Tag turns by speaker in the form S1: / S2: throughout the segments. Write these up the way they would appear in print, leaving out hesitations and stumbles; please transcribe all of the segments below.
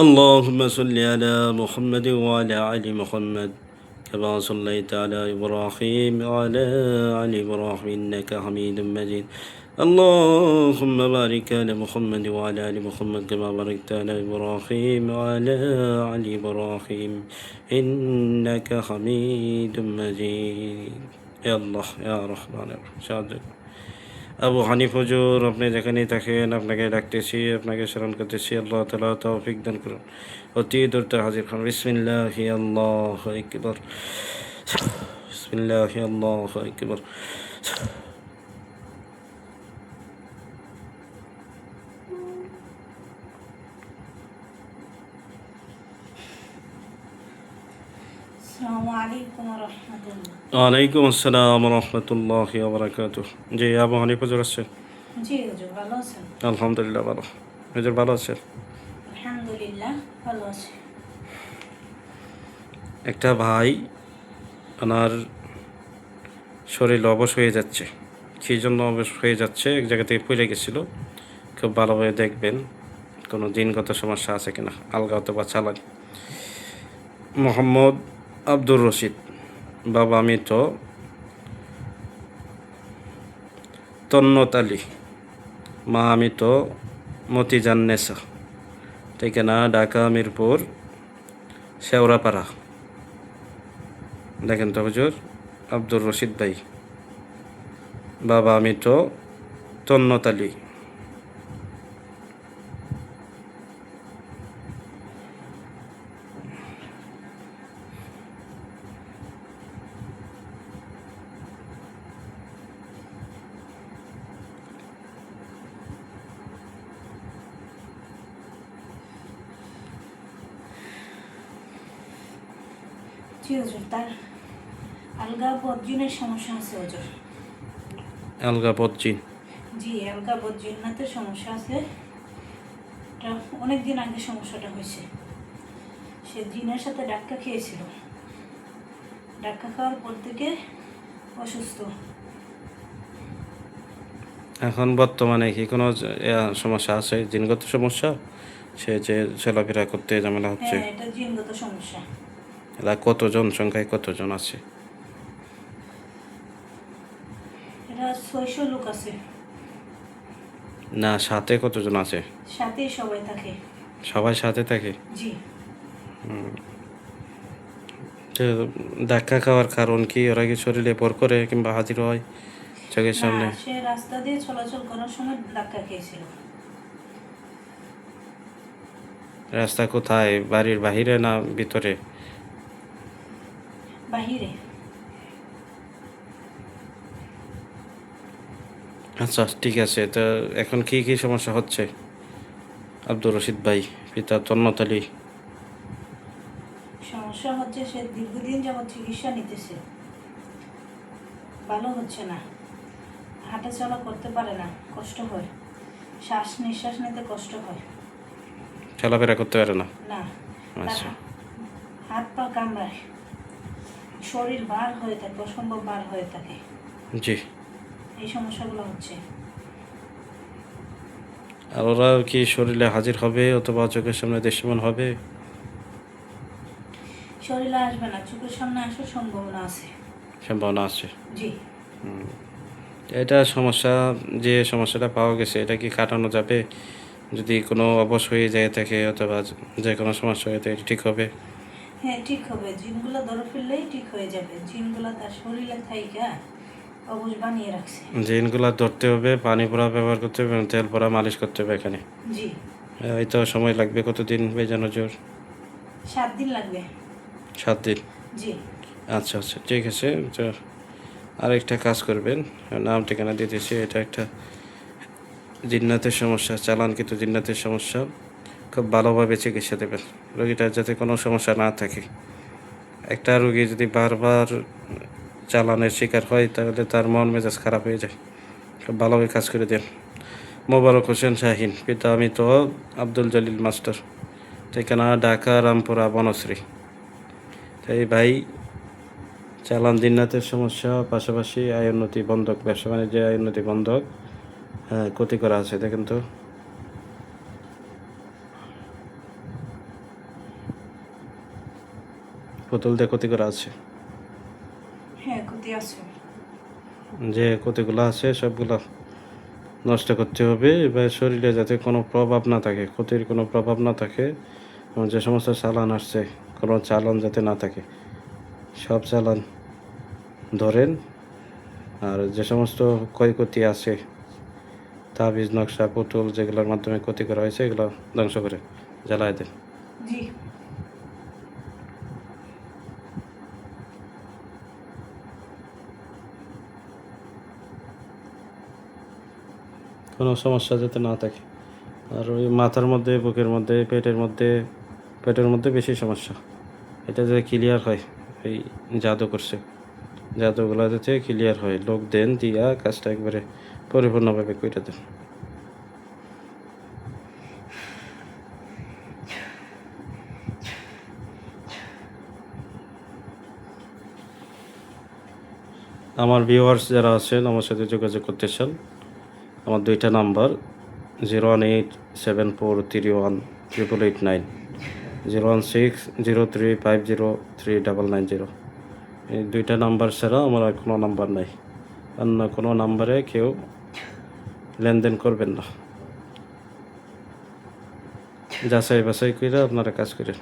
S1: اللهم صل على محمد وعلى آل محمد كما صليت على إبراهيم وعلى آل إبراهيم إنك حميد مجيد. اللهم بارك على محمد وعلى آل محمد كما باركت على إبراهيم وعلى آل إبراهيم إنك حميد مجيد. يا الله يا رحمن الرحيم. আবু হানিফ হুজুর, আপনি যেখানেই থাকেন আপনাকে ডাকতেছি, আপনাকে স্মরণ করতেছি। আল্লাহ তাআলা তৌফিক দান করুন। অতি দ্রুত হাজির খান। বিসমিল্লাহি আল্লাহু আকবার, বিসমিল্লাহি আল্লাহু আকবার। ওয়ালাইকুম আসসালাম রহমতুল্লাহি ওয়া বারাকাতুহু। জি, আবু হানিফ হুজুর আছেন?
S2: জি হুজুর, ভালো আছেন?
S1: আলহামদুলিল্লাহ ভালো। হুজুর ভালো আছেন?
S2: আলহামদুলিল্লাহ ভালো আছি।
S1: একটা ভাই, ওনার শরীর অবশ হয়ে যাচ্ছে। কী জন্য অবশ হয়ে যাচ্ছে? এক জায়গা থেকে পড়ে গেছিলো। খুব ভালোভাবে দেখবেন কোনো জিনগত সমস্যা আছে কিনা, আলগা অথবা চালাক। মোহাম্মদ আব্দুর রশিদ, বাবা মৃত তন্নত আলী, মা মৃত মতিজান নেসা, ঠিকানা ঢাকা মিরপুর শেওড়াপাড়া। দেখেন তো হুজুর, আব্দুর রশিদ ভাই, বাবা মৃত তন্নত আলী।
S2: জি হুজুর, তার আলগা বদজিনের সমস্যা আছে হুজুর।
S1: আলগা বদজিন?
S2: জি, আলগা বদজিন্নাতের সমস্যা আছে। এটা অনেক দিন আগে সমস্যাটা হয়েছে। সে জিনের সাথে ডাক্কা খেয়েছিল। ডাক্কা খাওয়ার পর থেকে অসুস্থ।
S1: এখন বর্তমানে কি কোনো সমস্যা আছে, জিনগত সমস্যা? সে যে চলাফেরা করতে ঝামেলা হচ্ছে?
S2: হ্যাঁ, এটা জিনগত সমস্যা।
S1: এরা কতজন, সংখ্যায় কতজন আছে?
S2: এটা 600 লোক আছে।
S1: না, সাথে কতজন আছে?
S2: সাথেই সবাই থাকে।
S1: সবাই সাথে থাকে?
S2: জি।
S1: তো ধাক্কা খাওয়ার কারণ কি? ওরা কি শরীরে ভর করে কিংবা হাজির হয় চোখের সামনে?
S2: না, সে রাস্তা দিয়ে চলাচল করার সময় ধাক্কা খেয়েছিল।
S1: রাস্তা কোথায়? বাড়ির বাহিরে না ভিতরে?
S2: বাহিরে।
S1: আচ্ছা, ঠিক আছে। তো এখন কি কি সমস্যা হচ্ছে আব্দুর রশিদ ভাই, পিতা তন্নত আলী?
S2: সমস্যা হচ্ছে, সে দীর্ঘদিন যাবৎ চিকিৎসা নিতেছে, ভালো হচ্ছে না। হাঁটা চলা করতে পারে না, কষ্ট হয়। শ্বাস নিঃশ্বাস নিতে কষ্ট হয়।
S1: চলাফেরা করতে পারে না?
S2: না।
S1: আচ্ছা।
S2: হাত পা কামড়ায়, শরীর ভার হয়ে থাকে, অসম্ভব ভার হয়ে থাকে।
S1: জি।
S2: এই সমস্যাগুলো হচ্ছে।
S1: আর ওরা কি শরীরে হাজির হবে অথবা চোখের সামনে দৃশ্যমান হবে?
S2: শরীরে আসবে না, চোখের সামনে আসার সম্ভাবনা আছে।
S1: সম্ভাবনা আছে?
S2: জি।
S1: এটা সমস্যা, যে সমস্যাটা পাওয়া গেছে, এটা কি কাটানো যাবে? যদি কোনো অবশ হয়ে যায় থাকে অথবা যে কোনো সমস্যা হয়ে থাকে, ঠিক হবে?
S2: হ্যাঁ, ঠিক হবে। জিনগুলো ধরে ফেললেই ঠিক হয়ে যাবে। জিনগুলো তার শরীরে থাইকা অবশ বানিয়ে রাখছে।
S1: জিনগুলা ধরতে হবে, পানি পোড়া ব্যবহার করতে হবে এবং তেল পোড়া মালিশ করতে হবে এখানে।
S2: জি।
S1: এই তো সময় লাগবে কতদিন বেজানো জোর?
S2: 7 দিন লাগবে।
S1: 7 দিন?
S2: জি।
S1: আচ্ছা আচ্ছা, ঠিক আছে। তো আরেকটা কাজ করবেন, নাম ঠিকানা দিতেছি। এটা একটা জিন্নাতের সমস্যা, চালান কিন্তু জিন্নাতের সমস্যা। খুব ভালোভাবে চিকিৎসা দেবেন, রোগীটার যাতে কোনো সমস্যা না থাকে। একটা রোগী যদি বারবার চালানের শিকার হয় তাহলে তার মন মেজাজ খারাপ হয়ে যায়। খুব ভালোভাবে কাজ করে দেন। মোবারক হোসেন শাহিন, পিতা মৃত আব্দুল জলিল মাস্টার, ঠিকানা ঢাকা রামপুরা বনশ্রী। এই ভাই চালান জিন্নাতের সমস্যা, পাশাপাশি আয় উন্নতি বন্ধক, ব্যবসা বাণিজ্যে আয় উন্নতি বন্ধক ক্ষতি করা আছে। দেখেন তো, পুতুল দিয়ে ক্ষতি করা আছে,
S2: হ্যাঁ ক্ষতি আছে।
S1: যে ক্ষতিগুলো আছে সবগুলো নষ্ট করতে হবে, এবার শরীরে যাতে কোনো প্রভাব না থাকে, ক্ষতির কোনো প্রভাব না থাকে, এবং যে সমস্ত চালান আসছে কোনো চালান যাতে না থাকে, সব চালান ধরেন। আর যে সমস্ত ক্ষয়ক্ষতি আছে, তাবিজ নকশা পুতুল যেগুলোর মাধ্যমে ক্ষতি করা হয়েছে এগুলো ধ্বংস করে জ্বালায় দেন।
S2: জি।
S1: কোনো সমস্যা যাতে না থাকে। আর ওই মাথার মধ্যে, বুকের মধ্যে, পেটের মধ্যে বেশি সমস্যা, এটা যাতে ক্লিয়ার হয়, এই জাদু করছে, জাদুগুলো যাতে ক্লিয়ার হয়, লোক দেন দিয়া কাজটা একবারে পরিপূর্ণভাবে করে দেন। আমার ভিউয়ার্স যারা আছেন আমার সাথে যোগাযোগ করতে চান, আমার 2টা নাম্বার 01874318889, 01603503990। এই 2টা নাম্বার ছাড়া আমার আর কোনো নাম্বার নাই। অন্য কোনো নাম্বারে কেউ লেনদেন করবেন না, যাচাই বাছাই করে আপনারা কাজ করেন।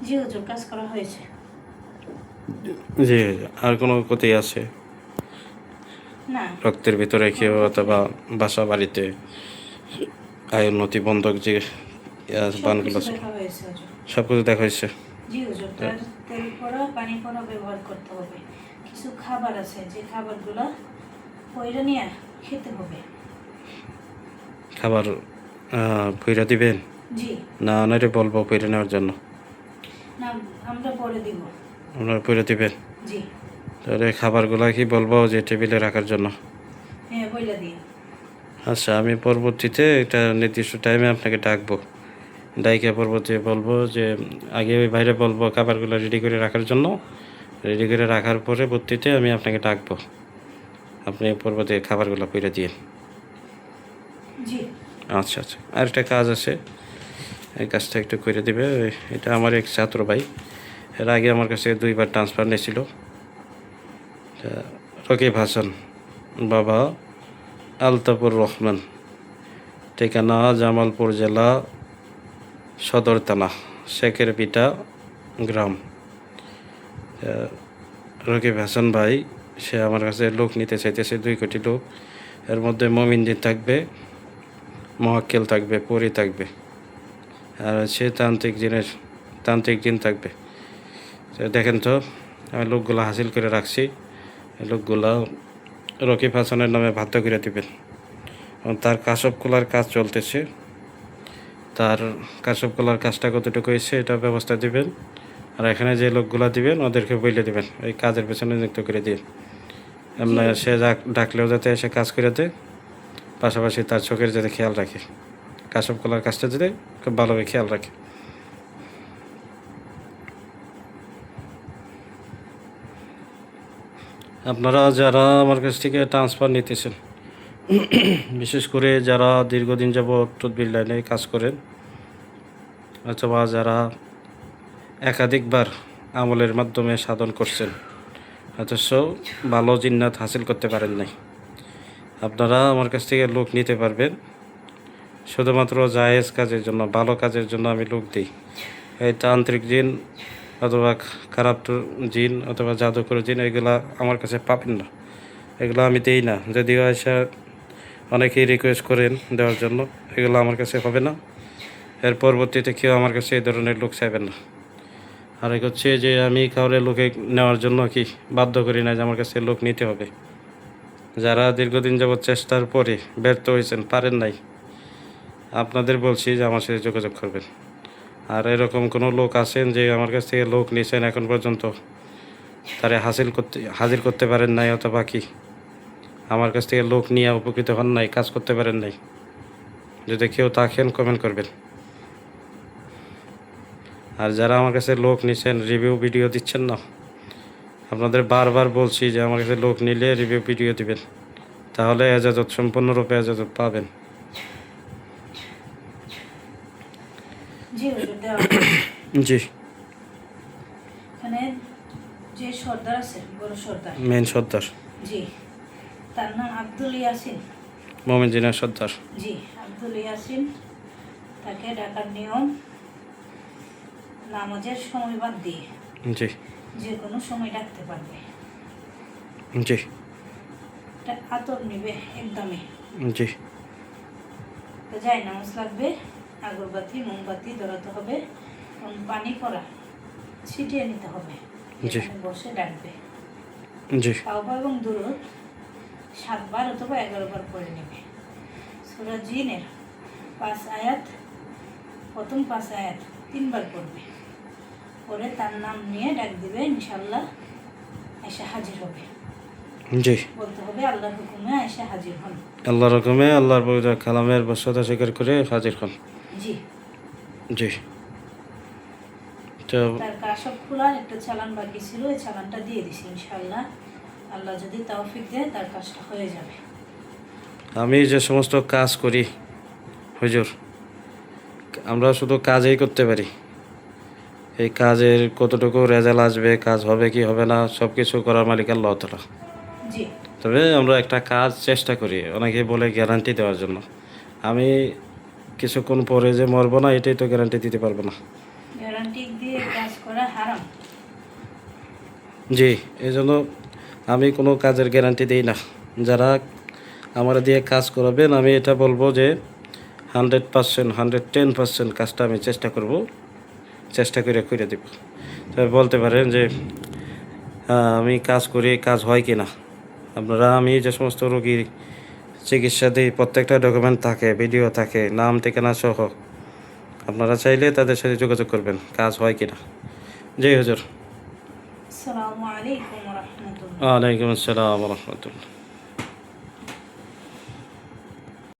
S2: জি হুজুর, কাজ করা হয়েছে।
S1: জি, আর কোনো ক্ষতি আছে
S2: না।
S1: রক্তের ভিতরে কেউ অথবা বাসা বাড়িতে আয় উন্নতি বন্ধক যে বানগুলো আছে
S2: দেখা হয়েছে হুজুর।
S1: সব কিছু দেখা হয়েছে?
S2: জি হুজুর, তার তেল পড়া পানি পড়া ব্যবহার করতে হবে। কিছু খাবার আছে যে খাবারগুলো পয়রা নিয়ে খেতে হবে।
S1: খাবার পইরা দিবেন?
S2: জি।
S1: না ওনারে বলবো পইরা নেওয়ার জন্য?
S2: না, আমরা পরে দিব।
S1: ওনার পইরা দিবেন?
S2: জি।
S1: তাহলে খাবারগুলা কি বলবো যে টেবিলে রাখার জন্য?
S2: হ্যাঁ, বইলা দিন।
S1: আচ্ছা, আমি পরবর্তীতে একটা নির্দিষ্ট টাইমে আপনাকে ডাকবো, ডাইকে পরবর্তীতে বলবো যে আগে ওই বাইরে বলবো খাবারগুলো রেডি করে রাখার জন্য, রেডি করে রাখার পরে পরবর্তীতে আমি আপনাকে ডাকবো, আপনি পরবর্তী খাবারগুলো পইরা দিয়ে।
S2: জি।
S1: আচ্ছা আচ্ছা, আরেকটা কাজ আছে, এই কাজটা একটু করে দিবে। এটা আমার এক ছাত্র ভাই, এর আগে আমার কাছে 2বার ট্রান্সফার নিয়েছিল। রকিব হাসান, বাবা আলতাপুর রহমান, ঠিকানা জামালপুর জেলা সদর থানা শেখের পিটা গ্রাম। রকিব হাসান ভাই সে আমার কাছে লোক নিতে চাইতেছে, 2 কোটি লোক। এর মধ্যে মমিনদিন থাকবে, মহাক্কেল থাকবে, পরি থাকবে, আর সে তান্ত্রিক জিন থাকবে। তো দেখেন তো, আমি লোকগুলো হাসিল করে রাখছি, লোকগুলো রকিব হাসানের নামে বাধ্য করে দিবেন। এবং তার কাশব খোলার কাজ চলতেছে, তার কাশব খোলার কাজটা কতটুকু হয়েছে এটা ব্যবস্থা দিবেন। আর এখানে যে লোকগুলা দিবেন ওদেরকে বলে দিবেন এই কাজের পেছনে নিযুক্ত করে দিয়ে, এমনি সে ডাকলেও যাতে এসে কাজ করে দেয়, পাশাপাশি তার চোখের যাতে খেয়াল রাখে, কাশব খোলার কাজটা যাতে খুব ভালোভাবে খেয়াল রাখে। আপনারা যারা আমার কাছ থেকে ট্রান্সফার নিতেছেন, বিশেষ করে যারা দীর্ঘদিন যাবৎ তদবির লাইনে কাজ করেন, অথবা যারা একাধিকবার আমলের মাধ্যমে সাধন করছেন অথচ ভালো জিন্নাত হাসিল করতে পারেন নাই, আপনারা আমার কাছ থেকে লোক নিতে পারবেন। শুধুমাত্র জায়েজ কাজের জন্য, ভালো কাজের জন্য আমি লোক দিই। এই তান্ত্রিক জিন অথবা খারাপ জিন অথবা জাদুকর জিন, এগুলা আমার কাছে পাবেন না। এগুলো আমি দিই না, যদিও এসে অনেকেই রিকোয়েস্ট করেন দেওয়ার জন্য, এগুলো আমার কাছে হবে না। এর পরবর্তীতে কেউ আমার কাছে এই ধরনের লোক চাইবেন না। আর এক হচ্ছে যে আমি কাউরে লোকে নেওয়ার জন্য কি বাধ্য করি না যে আমার কাছে লোক নিতে হবে। যারা দীর্ঘদিন যাবৎ চেষ্টার পরে ব্যর্থ হয়েছেন, পারেন নাই, আপনাদের বলছি যে আমার সাথে যোগাযোগ করবেন। আর এরকম কোনো লোক আছেন যে আমার কাছ থেকে লোক নিয়েছেন এখন পর্যন্ত তারা হাজির করতে পারেন নাই, অথবা কি আমার কাছ থেকে লোক নিয়ে উপকৃত হন নাই, কাজ করতে পারেন নাই? যদি কেউ থাকেন কমেন্ট করবেন। আর যারা আমার কাছে লোক নিচ্ছেন, রিভিউ ভিডিও দিচ্ছেন না, আপনাদের বারবার বলছি যে আমার কাছে লোক নিলে রিভিউ ভিডিও দিবেন, তাহলে এজাজত সম্পূর্ণরূপে এজাজত পাবেন।
S2: জি হুজুর, দেওয়া
S1: জি,
S2: এখানে যে সর্দার আছে, বড় সর্দার,
S1: মেন সর্দার
S2: জি, তার নাম আব্দুল ইয়াসিন।
S1: মোমিন জিনার সর্দার।
S2: জি, আব্দুল ইয়াসিন। তাকে ডাকার নিয়ম নামাজের সময় বাদ দিয়ে
S1: জি
S2: যে কোনো সময় ডাকতে পারবে।
S1: জি
S2: একটা আতর নিবে একদমই,
S1: জি
S2: তো যাই নামাজ লাগবে, আগরবাতি মোমবাতি ধরাতে হবে এবং পানি পড়া ছিটিয়ে নিতে হবে,
S1: জি।
S2: এখানে বসে ডাকবে।
S1: জি
S2: তাওবা এবং দুরূদ 7 বার অথবা 11 বার পড়ে নেবে। সূরা জিনের 5 আয়াত, প্রথম 5 আয়াত 3 বার পড়বে, পরে তার নাম নিয়ে ডাক দিবে, ইনশাআল্লাহ এসে হাজির হবে।
S1: জি।
S2: বলতে হবে আল্লাহর হুকুমে এসে হাজির হন।
S1: আল্লাহর হুকুমে, আল্লাহর পবিত্র কালামের বশ্যতা স্বীকার করে হাজির হন।
S2: জি।
S1: জি। তো
S2: তার কাশব খোলার একটা চালান বাকি ছিল, এই চালানটা দিয়ে দিছি, ইনশাআল্লাহ আল্লাহ যদি তৌফিক দেয় তার কাজটা হয়ে যাবে।
S1: আমি যে সমস্ত কাজ করি হুজুর, আমরা শুধু কাজই করতে পারি। এই কাজের কতটুকু রেজাল্ট আসবে, কাজ হবে কি হবে না, সব কিছু করার মালিক আল্লাহ তাআলা।
S2: জি।
S1: তবে আমরা একটা কাজ চেষ্টা করি, অনেকে বলে গ্যারান্টি দেওয়ার জন্য। আমি কিছুক্ষণ পরে যে মরবো না, এটাই তো গ্যারান্টি দিতে পারবো না।
S2: গ্যারান্টি দিয়ে কাজ করা হারাম।
S1: জি, এই জন্য আমি কোনো কাজের গ্যারান্টি দিই না। যারা আমার দিয়ে কাজ করাবেন, আমি এটা বলবো যে 100%, 110% কাজটা আমি চেষ্টা করব, চেষ্টা করে দেব। তবে বলতে পারেন যে আমি কাজ করি, কাজ হয় কি না। আপনারা, আমি যে সমস্ত রোগীর চিকিৎসা দিই, প্রত্যেকটা ডকুমেন্ট থাকে, ভিডিও থাকে, নাম ঠিকানা সহ। আপনারা চাইলে তাদের সাথে যোগাযোগ করবেন, কাজ হয় কি না। জি হুজুর।
S2: আসসালামু আলাইকুম ওয়া রাহমাতুল্লাহ।
S1: ওয়ালাইকুম আসসালাম ওয়া রাহমাতুল্লাহ।